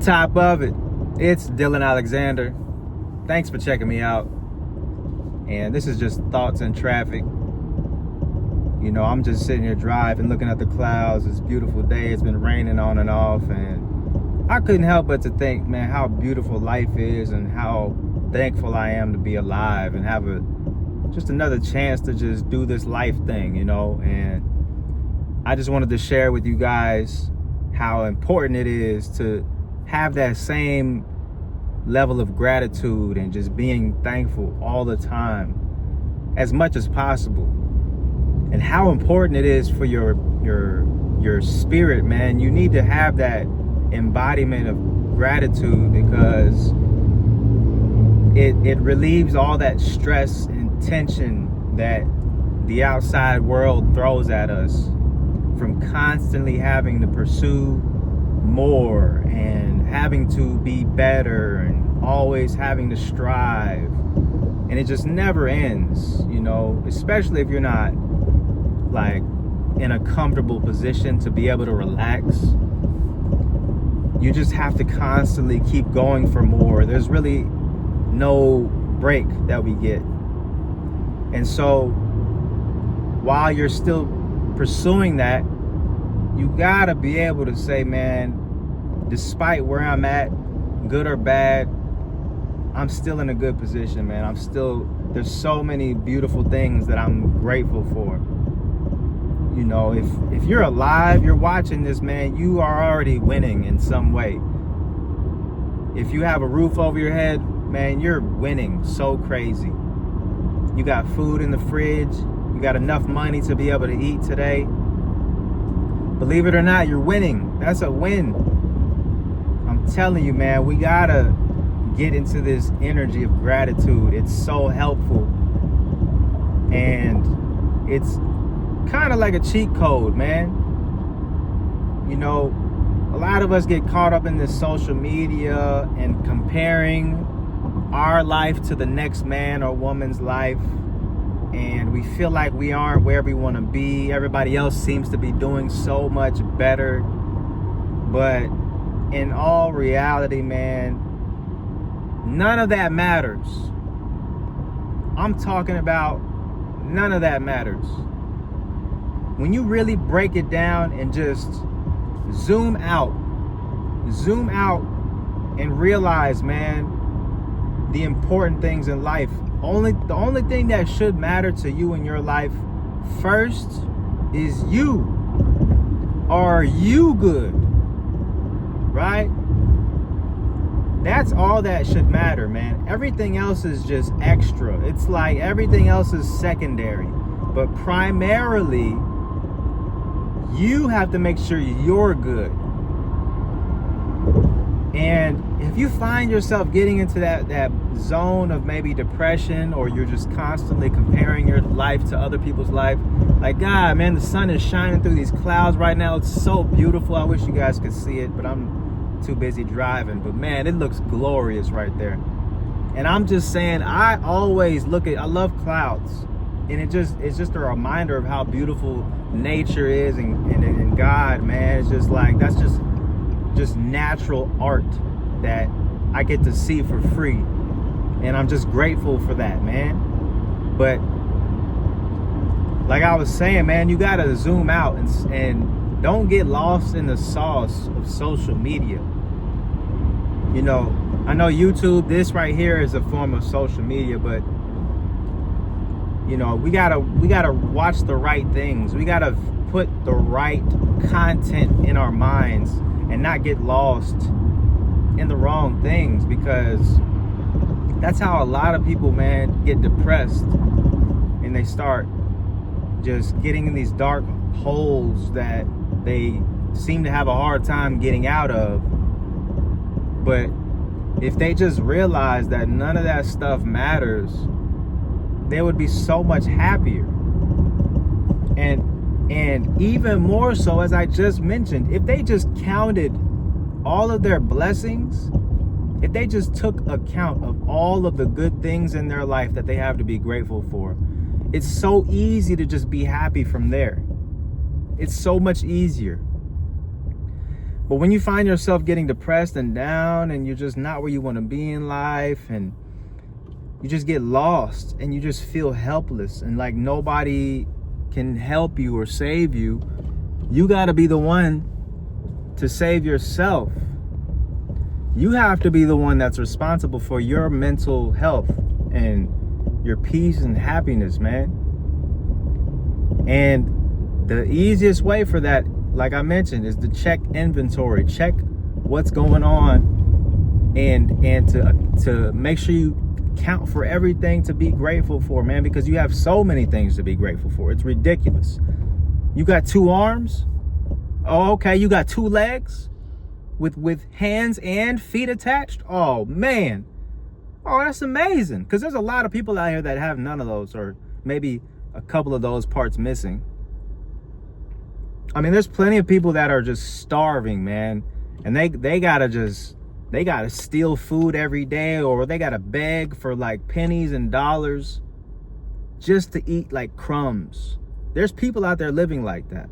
top of it. It's Dylan Alexander. Thanks for checking me out. And this is just thoughts in traffic. You know, I'm just sitting here driving, looking at the clouds. It's a beautiful day. It's been raining on and off. And I couldn't help but to think, man, how beautiful life is and how thankful I am to be alive and have just another chance to just do this life thing, you know. And I just wanted to share with you guys how important it is to have that same level of gratitude and just being thankful all the time, as much as possible. And how important it is for your spirit, man. You need to have that embodiment of gratitude because it relieves all that stress and tension that the outside world throws at us from constantly having to pursue more and having to be better and always having to strive. And it just never ends, you know, especially if you're not like in a comfortable position to be able to relax. You just have to constantly keep going for more. There's really no break that we get. And so while you're still pursuing that, you gotta be able to say, man, despite where I'm at, good or bad, I'm still in a good position, man. There's so many beautiful things that I'm grateful for. You know, if you're alive, you're watching this, man, you are already winning in some way. If you have a roof over your head, man, you're winning so crazy. You got food in the fridge. You got enough money to be able to eat today. Believe it or not, you're winning. That's a win. I'm telling you, man, we gotta get into this energy of gratitude. It's so helpful. And it's kind of like a cheat code, man. You know, a lot of us get caught up in this social media and comparing our life to the next man or woman's life, and we feel like we aren't where we want to be. Everybody else seems to be doing so much better, but in all reality, man, none of that matters. I'm talking about none of that matters. When you really break it down and just zoom out and realize, man, the important things in life. The only thing that should matter to you in your life first is you. Are you good? Right? That's all that should matter, man. Everything else is just extra. It's like everything else is secondary. But primarily, you have to make sure you're good. And if you find yourself getting into that zone of maybe depression, or you're just constantly comparing your life to other people's life, like, God, man, the sun is shining through these clouds right now. It's so beautiful. I wish you guys could see it, but I'm too busy driving. But man, it looks glorious right there. And I'm just saying, I love clouds. And it's just a reminder of how beautiful nature is and God, man. It's just like, that's just natural art that I get to see for free. And I'm just grateful for that, man. But like I was saying, man, you gotta zoom out and don't get lost in the sauce of social media. You know, I know YouTube, this right here is a form of social media, but you know, we gotta watch the right things. We gotta put the right content in our minds and not get lost in the wrong things, because that's how a lot of people, man, get depressed, and they start just getting in these dark holes that they seem to have a hard time getting out of. But if they just realize that none of that stuff matters, they would be so much happier. And even more so, as I just mentioned, if they just counted all of their blessings, if they just took account of all of the good things in their life that they have to be grateful for, it's so easy to just be happy from there. It's so much easier. But when you find yourself getting depressed and down and you're just not where you want to be in life, and you just get lost and you just feel helpless and like nobody can help you or save you, you got to be the one to save yourself. You have to be the one that's responsible for your mental health and your peace and happiness, man. And the easiest way for that, like I mentioned, is to check inventory, check what's going on, and to make sure you count for everything to be grateful for, man, because you have so many things to be grateful for. It's ridiculous. You got 2 arms? Oh, okay. You got 2 legs with hands and feet attached? Oh, man. Oh, that's amazing. Because there's a lot of people out here that have none of those, or maybe a couple of those parts missing. I mean, there's plenty of people that are just starving, man. And they gotta steal food every day, or they gotta beg for like pennies and dollars just to eat like crumbs. There's people out there living like that.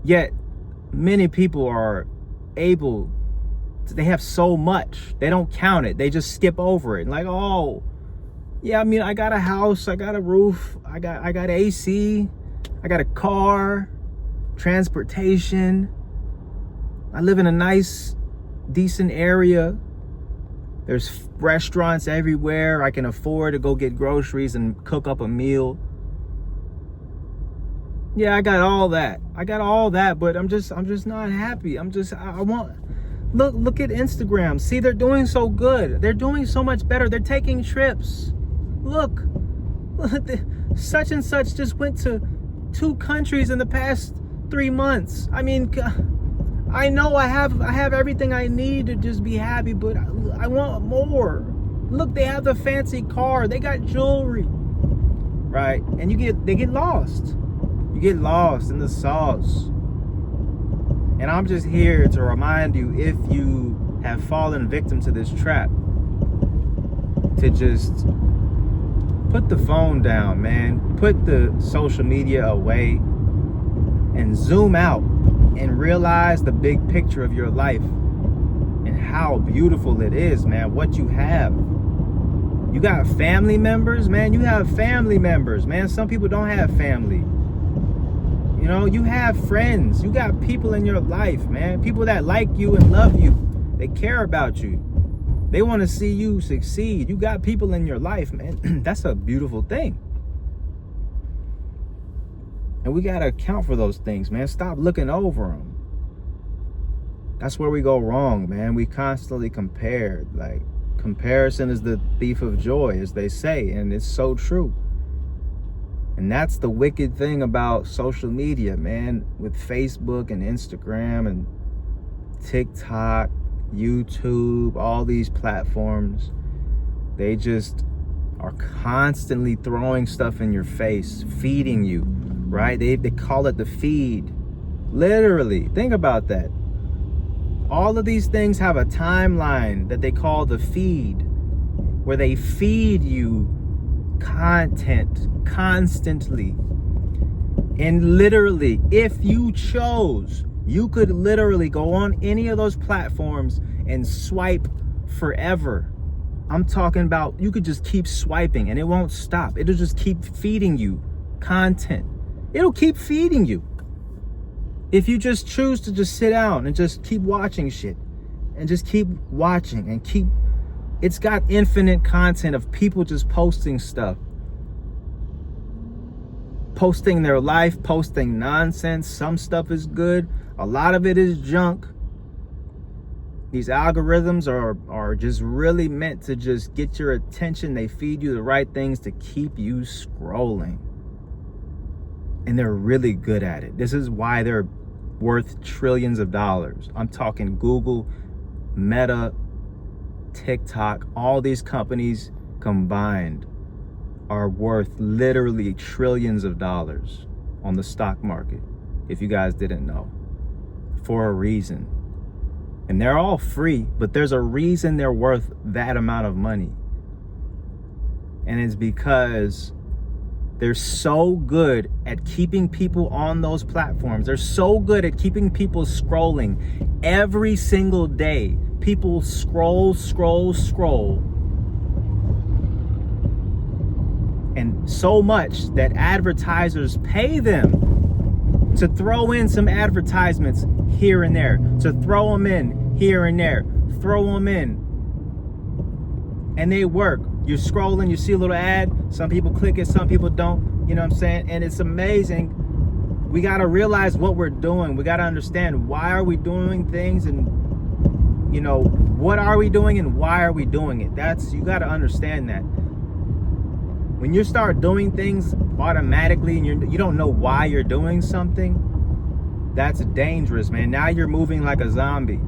Yet many people are able to, they have so much, they don't count it. They just skip over it. Like, oh, yeah, I mean, I got a house, I got a roof, I got AC, I got a car, transportation. I live in a nice, decent area. There's restaurants everywhere. I can afford to go get groceries and cook up a meal. Yeah, I got all that. But I'm just not happy. I want, look at Instagram. See, they're doing so good. They're doing so much better. They're taking trips. Look, such and such just went to 2 countries in the past 3 months. I mean, I know I have everything I need to just be happy, but I want more. Look, they have the fancy car. They got jewelry, right? And they get lost. You get lost in the sauce. And I'm just here to remind you, if you have fallen victim to this trap, to just put the phone down, man. Put the social media away and zoom out and realize the big picture of your life and how beautiful it is, man. What you have. You got family members, man. You have family members, man. Some people don't have family. You know, you have friends. You got people in your life, man. People that like you and love you. They care about you. They want to see you succeed. You got people in your life, man. That's a beautiful thing. And we got to account for those things, man. Stop looking over them. That's where we go wrong, man. We constantly compare. Like, comparison is the thief of joy, as they say. And it's so true. And that's the wicked thing about social media, man. With Facebook and Instagram and TikTok, YouTube, all these platforms. They just are constantly throwing stuff in your face, feeding you, right? They call it the feed. Literally, think about that. All of these things have a timeline that they call the feed, where they feed you content constantly. And literally, if you chose, you could literally go on any of those platforms and swipe forever. I'm talking about, you could just keep swiping and it won't stop. It'll just keep feeding you content. It'll keep feeding you. If you just choose to just sit down and just keep watching shit and just keep watching and keep, it's got infinite content of people just posting stuff. Posting their life, posting nonsense. Some stuff is good. A lot of it is junk. These algorithms are just really meant to just get your attention. They feed you the right things to keep you scrolling. And they're really good at it. This is why they're worth trillions of dollars. I'm talking Google, Meta, TikTok, all these companies combined are worth literally trillions of dollars on the stock market, if you guys didn't know, for a reason. And they're all free, but there's a reason they're worth that amount of money. And it's because They're so good at keeping people on those platforms. They're so good at keeping people scrolling every single day. People scroll. And so much that advertisers pay them to throw in some advertisements here and there, to throw them in here and there, throw them in. And they work. You're scrolling, you see a little ad, some people click it, some people don't, you know what I'm saying? And it's amazing. We got to realize what we're doing. We got to understand, why are we doing things, and you know, what are we doing and why are we doing it? You got to understand that. When you start doing things automatically and you don't know why you're doing something, that's dangerous, man. Now you're moving like a zombie.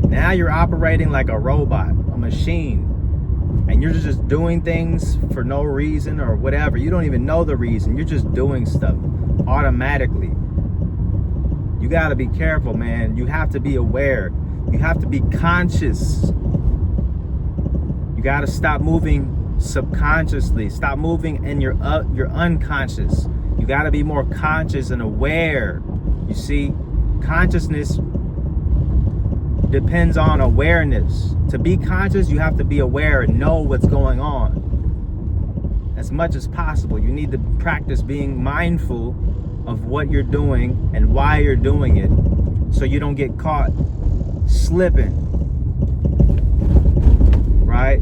Now you're operating like a robot, a machine, and you're just doing things for no reason or whatever. You don't even know the reason. You're just doing stuff automatically. You got to be careful, man. You have to be aware. You have to be conscious. You got to stop moving subconsciously. Stop moving in your unconscious. You got to be more conscious and aware. You see, consciousness depends on awareness. To be conscious, you have to be aware and know what's going on as much as possible. You need to practice being mindful of what you're doing and why you're doing it, so you don't get caught slipping, right?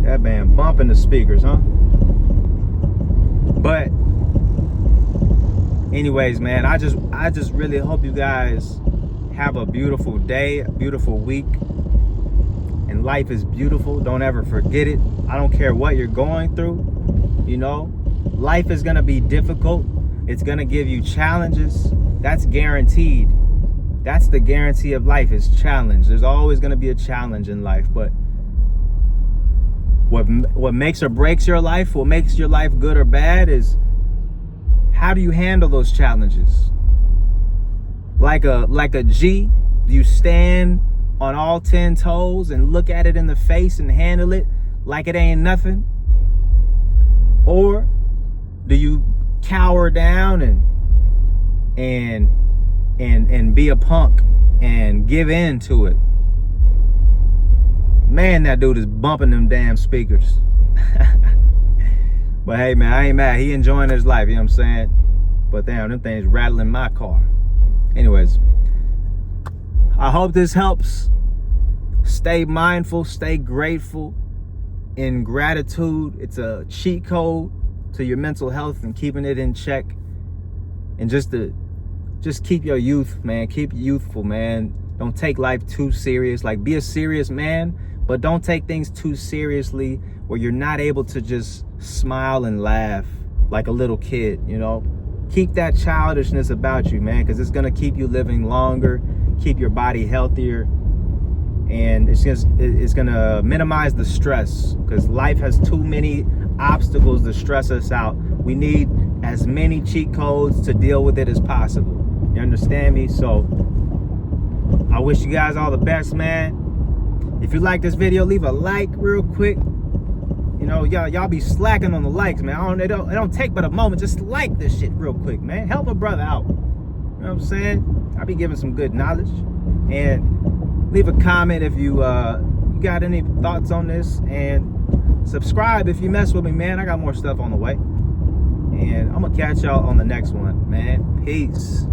That man bumping the speakers, huh? But anyways, man, I just really hope you guys have a beautiful day, a beautiful week. And life is beautiful. Don't ever forget it. I don't care what you're going through. You know, life is going to be difficult. It's going to give you challenges. That's guaranteed. That's the guarantee of life, is challenge. There's always going to be a challenge in life. But what makes or breaks your life, what makes your life good or bad, is how do you handle those challenges? Like a G, do you stand on all 10 toes and look at it in the face and handle it like it ain't nothing? Or do you cower down and be a punk and give in to it? Man, that dude is bumping them damn speakers. But hey, man, I ain't mad. He enjoying his life, you know what I'm saying? But damn, them things rattling my car. Anyways, I hope this helps. Stay mindful, stay grateful. In gratitude, it's a cheat code to your mental health and keeping it in check. And just keep your youth, man. Keep youthful, man. Don't take life too serious. Like, be a serious man, but don't take things too seriously where you're not able to just smile and laugh like a little kid, you know? Keep that childishness about you, man, because it's going to keep you living longer, keep your body healthier, and it's going to minimize the stress, because life has too many obstacles to stress us out. We need as many cheat codes to deal with it as possible. You understand me? So I wish you guys all the best, man. If you like this video, leave a like real quick. You know, y'all be slacking on the likes, man. It don't take but a moment. Just like this shit real quick, man. Help a brother out. You know what I'm saying? I be giving some good knowledge. And leave a comment if you got any thoughts on this. And subscribe if you mess with me, man. I got more stuff on the way. And I'm going to catch y'all on the next one, man. Peace.